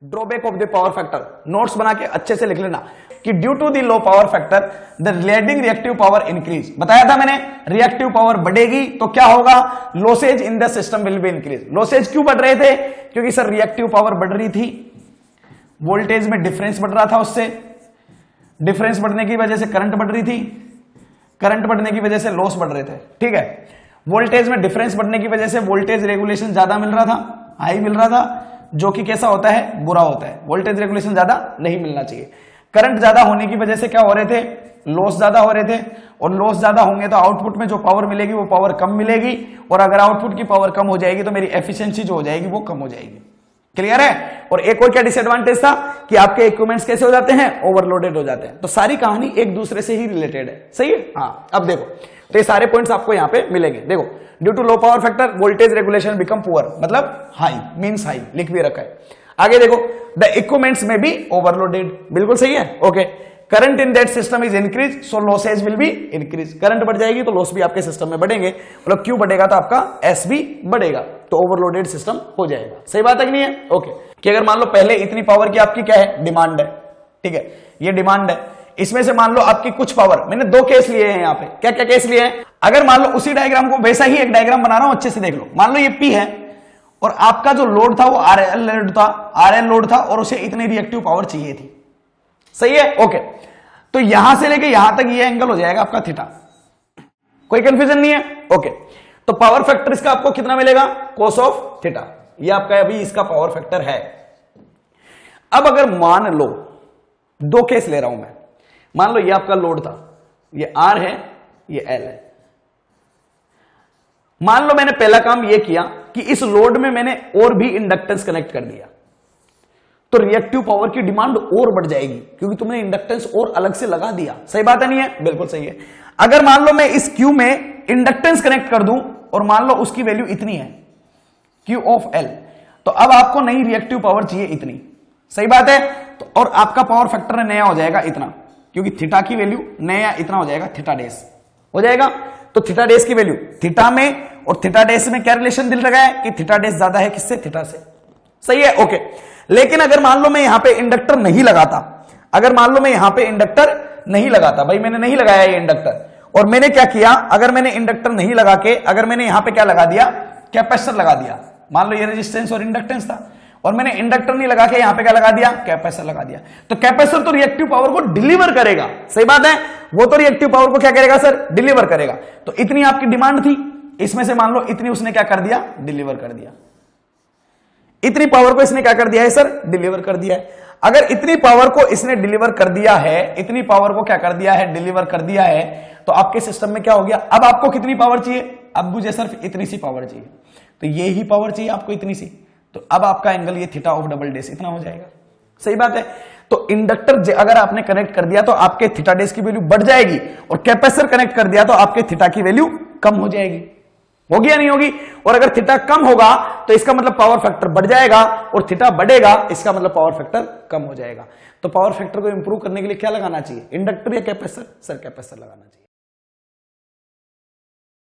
Drawback of the power factor, notes बना के अच्छे से लिख लेना कि due to the low power factor the leading reactive power increase. बताया था मैंने, रिएक्टिव पावर बढ़ेगी तो क्या होगा, losses in the system will be increase. Losses क्यों बढ़ रहे थे, क्योंकि सर रिएक्टिव पावर बढ़ रही थी, वोल्टेज में डिफरेंस बढ़ रहा था, उससे डिफरेंस बढ़ने की वजह से करंट बढ़ रही थी, करंट बढ़ने की वजह से लॉस बढ़ रहे थे। ठीक है, वोल्टेज में डिफरेंस बढ़ने की वजह से वोल्टेज रेगुलेशन ज्यादा मिल रहा था, हाई मिल रहा था, जो कि कैसा होता है, बुरा होता है। वोल्टेज रेगुलेशन ज्यादा नहीं मिलना चाहिए। करंट ज्यादा होने की वजह से क्या हो रहे थे, लॉस ज्यादा हो रहे थे, और लॉस ज्यादा होंगे तो आउटपुट में जो पावर मिलेगी वो पावर कम मिलेगी, और अगर आउटपुट की पावर कम हो जाएगी तो मेरी एफिशिएंसी जो हो जाएगी वो कम हो जाएगी। क्लियर है। और एक और क्या डिसएडवांटेज था कि आपके इक्विपमेंट्स कैसे हो जाते हैं, ओवरलोडेड हो जाते हैं। तो सारी कहानी एक दूसरे से ही रिलेटेड है, सही है। हाँ, अब देखो तो ये सारे पॉइंट्स आपको यहां पे मिलेंगे। देखो, due to low power factor voltage regulation become poor, मतलब हाई मींस हाई लिख भी रखा है। आगे देखो, द इक्विपमेंट्स में बी ओवरलोडेड, बिल्कुल सही है। Okay, current in that system is increase so losses will be increase. Current बढ़ जाएगी तो लॉस भी आपके सिस्टम में बढ़ेंगे, मतलब क्यू बढ़ेगा तो आपका एस भी बढ़ेगा, तो ओवरलोडेड सिस्टम हो जाएगा। सही बात है कि नहीं है। ओके, कि अगर मान लो पहले इतनी पावर की आपकी क्या है, डिमांड है, ठीक है, ये डिमांड है, इसमें से मान लो आपकी कुछ पावर, मैंने दो केस लिए हैं यहाँ पे, क्या क्या केस लिए हैं। अगर मान लो उसी डायग्राम को वैसा ही एक डायग्राम बना रहा हूं, अच्छे से देख लो। मान लो ये पी है और आपका जो लोड था वो आरएल लोड था, आरएल लोड था, और उसे इतनी रिएक्टिव पावर चाहिए थी। सही है। ओके, तो यहां से लेके यहां तक ये एंगल हो जाएगा आपका थीटा, कोई कंफ्यूजन नहीं है। ओके, तो पावर फैक्टर इसका आपको कितना मिलेगा, कोस ऑफ थीटा, ये आपका अभी इसका पावर फैक्टर है। अब अगर मान लो, दो केस ले रहा हूं मैं, मान लो ये आपका लोड था, ये आर है, ये एल है। मान लो मैंने पहला काम ये किया कि इस लोड में मैंने और भी इंडक्टेंस कनेक्ट कर दिया, तो रिएक्टिव पावर की डिमांड और बढ़ जाएगी, क्योंकि तुमने इंडक्टेंस और अलग से लगा दिया। सही बात है नहीं है, बिल्कुल सही है। अगर मान लो मैं इस क्यू में इंडक्टेंस कनेक्ट कर दूं और मान लो उसकी वैल्यू इतनी है, क्यू ऑफ एल, तो अब आपको नई रिएक्टिव पावर चाहिए इतनी। सही बात है। तो और आपका पावर फैक्टर नया हो जाएगा इतना, क्योंकि थीटा की वैल्यू नया इतना हो जाएगा, थीटा डेस हो जाएगा। तो थीटा डेस की वैल्यू, थीटा में और थीटा डेस में क्या रिलेशन दिल रखा है कि थीटा डेस ज्यादा है किससे, थीटा से। सही है। ओके, लेकिन अगर मान लो मैं यहां पे इंडक्टर नहीं लगाता, अगर मान लो मैं यहां पे इंडक्टर नहीं लगाता, भाई मैंने नहीं लगाया ये इंडक्टर, और मैंने क्या किया, अगर मैंने इंडक्टर नहीं लगा के, अगर मैंने यहां पे क्या लगा दिया, कैपेसिटर लगा दिया, मान लो ये रेजिस्टेंस और इंडक्टेंस था, और मैंने इंडक्टर नहीं लगा के यहां पे क्या लगा दिया, कैपेसिटर लगा दिया, तो कैपेसिटर तो रिएक्टिव पावर को डिलीवर करेगा। सही बात है, वो तो रिएक्टिव पावर को क्या करेगा सर, डिलीवर करेगा। तो इतनी आपकी डिमांड थी, इसमें से मान लो इतनी उसने क्या कर दिया, डिलीवर कर दिया। इतनी पावर को इसने क्या कर दिया है सर, डिलीवर कर दिया है। अगर इतनी पावर को इसने डिलीवर कर दिया है, इतनी पावर को क्या कर दिया है, डिलीवर कर दिया है, तो आपके सिस्टम में क्या हो गया, अब आपको कितनी पावर चाहिए, अब मुझे सिर्फ इतनी सी पावर चाहिए, तो ये ही पावर चाहिए आपको इतनी सी, तो अब आपका एंगल ये थीटा ऑफ डबल डेस इतना हो जाएगा। सही बात है। तो इंडक्टर अगर आपने कनेक्ट कर दिया तो आपके थीटा डेस की वैल्यू बढ़ जाएगी, और कैपेसिटर कनेक्ट कर दिया तो आपके थीटा की वैल्यू कम हो जाएगी। होगी या नहीं होगी। और अगर थीटा कम होगा तो इसका मतलब पावर फैक्टर बढ़ जाएगा, और थीटा बढ़ेगा इसका मतलब पावर फैक्टर कम हो जाएगा। तो पावर फैक्टर को इंप्रूव करने के लिए क्या लगाना चाहिए, इंडक्टर या कैपेसिटर, सर कैपेसिटर लगाना चाहिए।